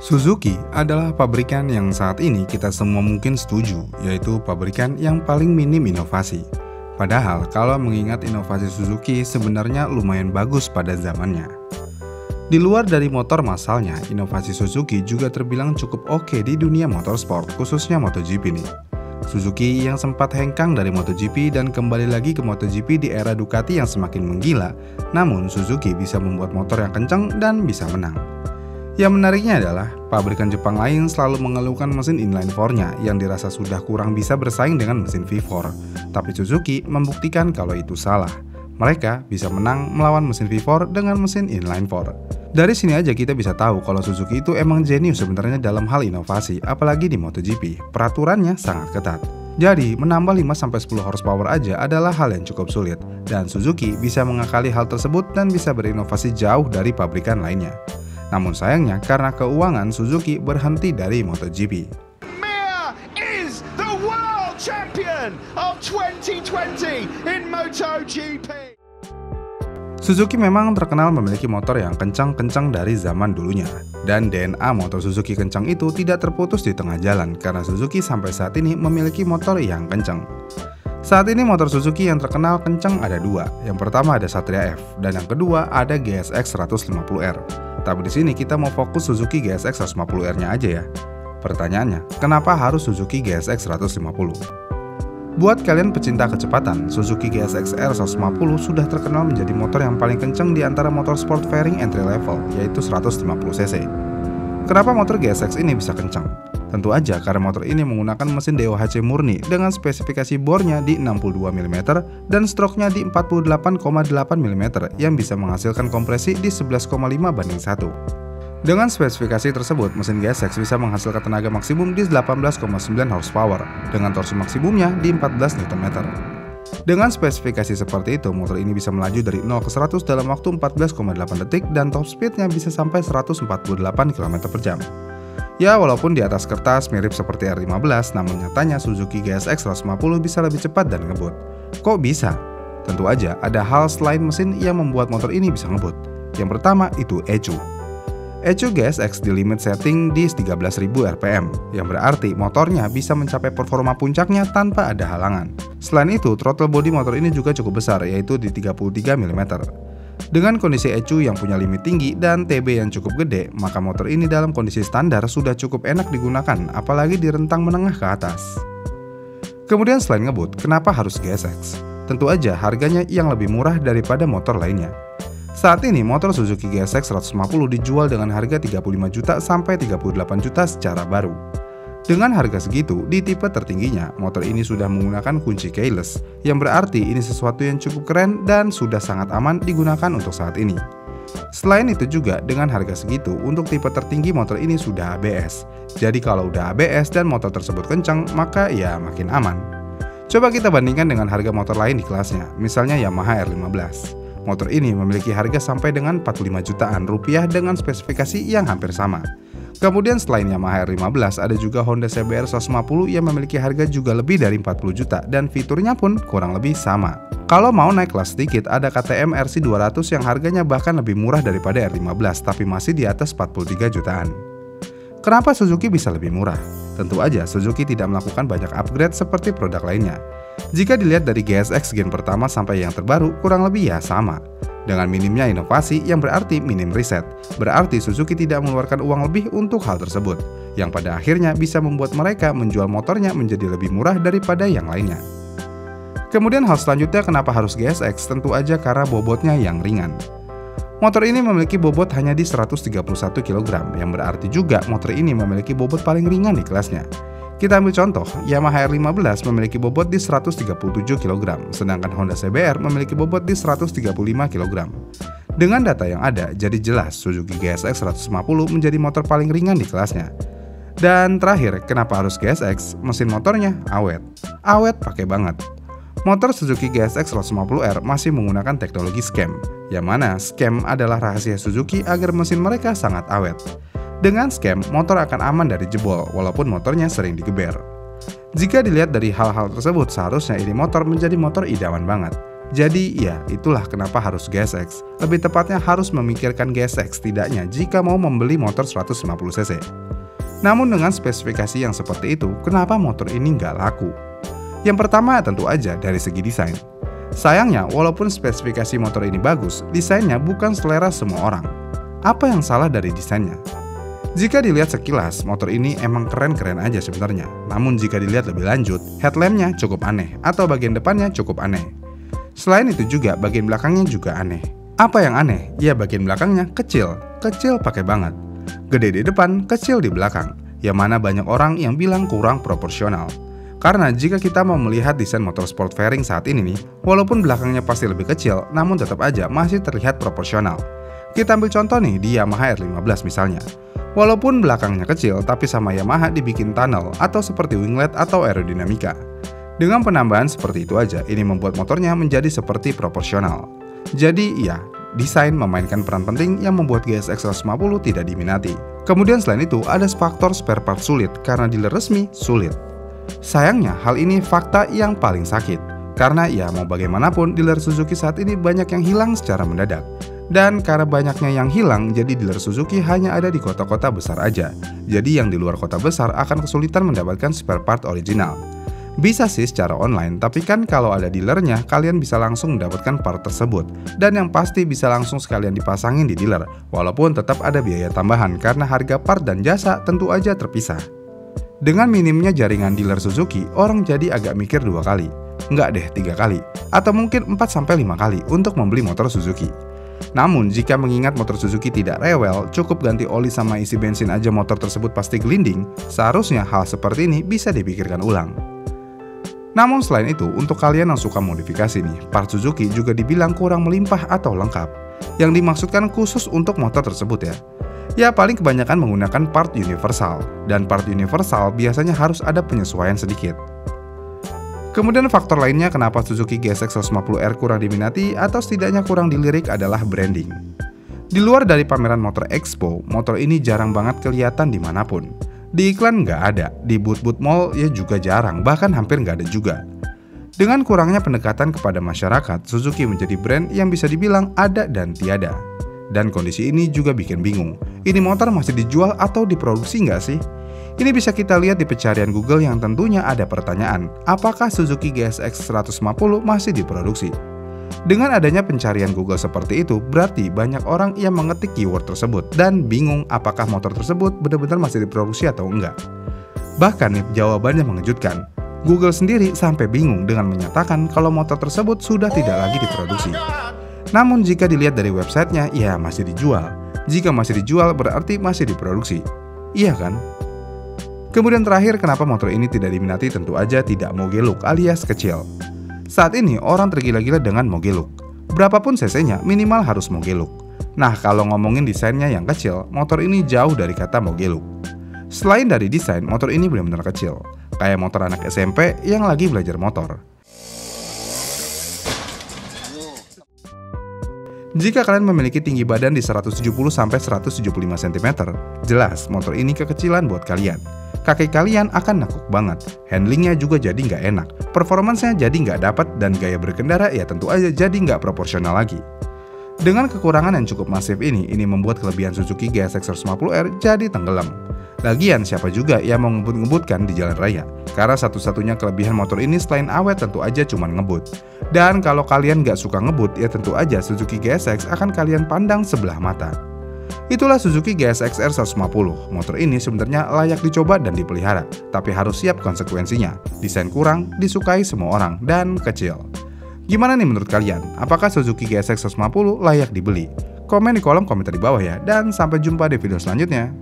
Suzuki adalah pabrikan yang saat ini kita semua mungkin setuju, yaitu pabrikan yang paling minim inovasi. Padahal kalau mengingat inovasi Suzuki sebenarnya lumayan bagus pada zamannya. Di luar dari motor massalnya, inovasi Suzuki juga terbilang cukup oke di dunia motorsport, khususnya MotoGP nih. Suzuki yang sempat hengkang dari MotoGP dan kembali lagi ke MotoGP di era Ducati yang semakin menggila, namun Suzuki bisa membuat motor yang kencang dan bisa menang. Yang menariknya adalah, pabrikan Jepang lain selalu mengeluhkan mesin inline 4-nya yang dirasa sudah kurang bisa bersaing dengan mesin V4. Tapi Suzuki membuktikan kalau itu salah. Mereka bisa menang melawan mesin V4 dengan mesin inline 4. Dari sini aja kita bisa tahu kalau Suzuki itu emang jenius sebenarnya dalam hal inovasi, apalagi di MotoGP. Peraturannya sangat ketat. Jadi, menambah 5-10 horsepower aja adalah hal yang cukup sulit. Dan Suzuki bisa mengakali hal tersebut dan bisa berinovasi jauh dari pabrikan lainnya. Namun sayangnya karena keuangan Suzuki berhenti dari MotoGP. Mir is the world champion of 2020 in MotoGP. Suzuki memang terkenal memiliki motor yang kencang-kencang dari zaman dulunya. Dan DNA motor Suzuki kencang itu tidak terputus di tengah jalan karena Suzuki sampai saat ini memiliki motor yang kencang. Saat ini motor Suzuki yang terkenal kencang ada dua. Yang pertama ada Satria F dan yang kedua ada GSX 150R. Tapi di sini kita mau fokus Suzuki GSX 150R-nya aja ya. Pertanyaannya, kenapa harus Suzuki GSX 150? Buat kalian pecinta kecepatan, Suzuki GSX R 150 sudah terkenal menjadi motor yang paling kencang di antara motor sport fairing entry level, yaitu 150cc. Kenapa motor GSX ini bisa kencang? Tentu aja karena motor ini menggunakan mesin DOHC murni dengan spesifikasi bornya di 62 mm dan stroke-nya di 48,8 mm yang bisa menghasilkan kompresi di 11,5:1. Dengan spesifikasi tersebut, mesin GSX bisa menghasilkan tenaga maksimum di 18,9 horsepower dengan torsi maksimumnya di 14 Nm. Dengan spesifikasi seperti itu, motor ini bisa melaju dari 0 ke 100 dalam waktu 14,8 detik dan top speed-nya bisa sampai 148 km/jam. Ya, walaupun di atas kertas mirip seperti R15, namun nyatanya Suzuki GSX 150 bisa lebih cepat dan ngebut. Kok bisa? Tentu aja ada hal selain mesin yang membuat motor ini bisa ngebut. Yang pertama itu ECU. ECU GSX di limit setting di 13.000 rpm, yang berarti motornya bisa mencapai performa puncaknya tanpa ada halangan. Selain itu, throttle body motor ini juga cukup besar, yaitu di 33 mm. Dengan kondisi ECU yang punya limit tinggi dan TB yang cukup gede, maka motor ini dalam kondisi standar sudah cukup enak digunakan, apalagi di rentang menengah ke atas. Kemudian selain ngebut, kenapa harus GSX? Tentu aja harganya yang lebih murah daripada motor lainnya. Saat ini motor Suzuki GSX 150 dijual dengan harga 35 juta sampai 38 juta secara baru. Dengan harga segitu, di tipe tertingginya, motor ini sudah menggunakan kunci keyless, yang berarti ini sesuatu yang cukup keren dan sudah sangat aman digunakan untuk saat ini. Selain itu juga, dengan harga segitu, untuk tipe tertinggi motor ini sudah ABS. Jadi kalau udah ABS dan motor tersebut kencang, maka ya makin aman. Coba kita bandingkan dengan harga motor lain di kelasnya, misalnya Yamaha R15. Motor ini memiliki harga sampai dengan 45 jutaan rupiah dengan spesifikasi yang hampir sama. Kemudian selain Yamaha R15, ada juga Honda CBR 150 yang memiliki harga juga lebih dari 40 juta dan fiturnya pun kurang lebih sama. Kalau mau naik kelas sedikit, ada KTM RC200 yang harganya bahkan lebih murah daripada R15 tapi masih di atas 43 jutaan. Kenapa Suzuki bisa lebih murah? Tentu aja Suzuki tidak melakukan banyak upgrade seperti produk lainnya. Jika dilihat dari GSX gen pertama sampai yang terbaru, kurang lebih ya sama. Dengan minimnya inovasi yang berarti minim riset, berarti Suzuki tidak mengeluarkan uang lebih untuk hal tersebut, yang pada akhirnya bisa membuat mereka menjual motornya menjadi lebih murah daripada yang lainnya. Kemudian hal selanjutnya kenapa harus GSX? Tentu aja karena bobotnya yang ringan. Motor ini memiliki bobot hanya di 131 kg, yang berarti juga motor ini memiliki bobot paling ringan di kelasnya. Kita ambil contoh, Yamaha R15 memiliki bobot di 137 kg, sedangkan Honda CBR memiliki bobot di 135 kg. Dengan data yang ada, jadi jelas Suzuki GSX 150 menjadi motor paling ringan di kelasnya. Dan terakhir, kenapa harus GSX? Mesin motornya awet. Awet pakai banget. Motor Suzuki GSX 150R masih menggunakan teknologi SCAM, yang mana SCAM adalah rahasia Suzuki agar mesin mereka sangat awet. Dengan SCAM, motor akan aman dari jebol walaupun motornya sering digeber. Jika dilihat dari hal-hal tersebut, seharusnya ini motor menjadi motor idaman banget. Jadi ya itulah kenapa harus GSX. Lebih tepatnya harus memikirkan GSX setidaknya jika mau membeli motor 150cc. Namun dengan spesifikasi yang seperti itu, kenapa motor ini nggak laku? Yang pertama tentu aja dari segi desain. Sayangnya walaupun spesifikasi motor ini bagus, desainnya bukan selera semua orang. Apa yang salah dari desainnya? Jika dilihat sekilas, motor ini emang keren-keren aja sebenarnya. Namun jika dilihat lebih lanjut, headlampnya cukup aneh atau bagian depannya cukup aneh. Selain itu juga bagian belakangnya juga aneh. Apa yang aneh? Ya bagian belakangnya kecil pakai banget. Gede di depan, kecil di belakang. Yang mana banyak orang yang bilang kurang proporsional. Karena jika kita mau melihat desain motor sport fairing saat ini nih, walaupun belakangnya pasti lebih kecil, namun tetap aja masih terlihat proporsional. Kita ambil contoh nih di Yamaha R15 misalnya. Walaupun belakangnya kecil, tapi sama Yamaha dibikin tunnel atau seperti winglet atau aerodinamika. Dengan penambahan seperti itu aja, ini membuat motornya menjadi seperti proporsional. Jadi ya, desain memainkan peran penting yang membuat GSX 150 tidak diminati. Kemudian selain itu, ada faktor spare part sulit karena dealer resmi sulit. Sayangnya, hal ini fakta yang paling sakit. Karena ya mau bagaimanapun, dealer Suzuki saat ini banyak yang hilang secara mendadak. Dan karena banyaknya yang hilang, jadi dealer Suzuki hanya ada di kota-kota besar aja. Jadi yang di luar kota besar akan kesulitan mendapatkan spare part original. Bisa sih secara online, tapi kan kalau ada dealernya, kalian bisa langsung mendapatkan part tersebut. Dan yang pasti bisa langsung sekalian dipasangin di dealer, walaupun tetap ada biaya tambahan karena harga part dan jasa tentu aja terpisah. Dengan minimnya jaringan dealer Suzuki, orang jadi agak mikir 2 kali. Enggak deh, 3 kali. Atau mungkin 4-5 kali untuk membeli motor Suzuki. Namun, jika mengingat motor Suzuki tidak rewel, cukup ganti oli sama isi bensin aja motor tersebut pasti gelinding, seharusnya hal seperti ini bisa dipikirkan ulang. Namun selain itu, untuk kalian yang suka modifikasi nih, part Suzuki juga dibilang kurang melimpah atau lengkap. Yang dimaksudkan khusus untuk motor tersebut ya. Ya paling kebanyakan menggunakan part universal, dan part universal biasanya harus ada penyesuaian sedikit. Kemudian faktor lainnya kenapa Suzuki GSX 150R kurang diminati atau setidaknya kurang dilirik adalah branding. Di luar dari pameran motor Expo, motor ini jarang banget kelihatan dimanapun. Di iklan nggak ada, di booth-booth mall ya juga jarang, bahkan hampir nggak ada juga. Dengan kurangnya pendekatan kepada masyarakat, Suzuki menjadi brand yang bisa dibilang ada dan tiada. Dan kondisi ini juga bikin bingung, ini motor masih dijual atau diproduksi nggak sih? Ini bisa kita lihat di pencarian Google yang tentunya ada pertanyaan, apakah Suzuki GSX 150 masih diproduksi? Dengan adanya pencarian Google seperti itu, berarti banyak orang yang mengetik keyword tersebut dan bingung apakah motor tersebut benar-benar masih diproduksi atau enggak. Bahkan nih, jawabannya mengejutkan. Google sendiri sampai bingung dengan menyatakan kalau motor tersebut sudah tidak lagi diproduksi. Namun jika dilihat dari websitenya, ya masih dijual. Jika masih dijual, berarti masih diproduksi. Iya kan? Kemudian terakhir, kenapa motor ini tidak diminati? Tentu aja tidak moge look alias kecil. Saat ini orang tergila-gila dengan moge look. Berapapun cc-nya minimal harus moge look. Nah kalau ngomongin desainnya yang kecil, motor ini jauh dari kata moge look. Selain dari desain, motor ini benar-benar kecil. Kayak motor anak SMP yang lagi belajar motor. Jika kalian memiliki tinggi badan di 170-175 cm, jelas motor ini kekecilan buat kalian. Kaki kalian akan nekuk banget, handlingnya juga jadi nggak enak, performansnya jadi nggak dapat, dan gaya berkendara ya tentu aja jadi nggak proporsional lagi. Dengan kekurangan yang cukup masif ini membuat kelebihan Suzuki GSX 150R jadi tenggelam. Lagian siapa juga yang mau ngebut-ngebutkan di jalan raya? Karena satu-satunya kelebihan motor ini selain awet tentu aja cuman ngebut. Dan kalau kalian nggak suka ngebut ya tentu aja Suzuki GSX akan kalian pandang sebelah mata. Itulah Suzuki GSX R 150. Motor ini sebenarnya layak dicoba dan dipelihara, tapi harus siap konsekuensinya. Desain kurang, disukai semua orang, dan kecil. Gimana nih menurut kalian? Apakah Suzuki GSX 150 layak dibeli? Komen di kolom komentar di bawah ya, dan sampai jumpa di video selanjutnya.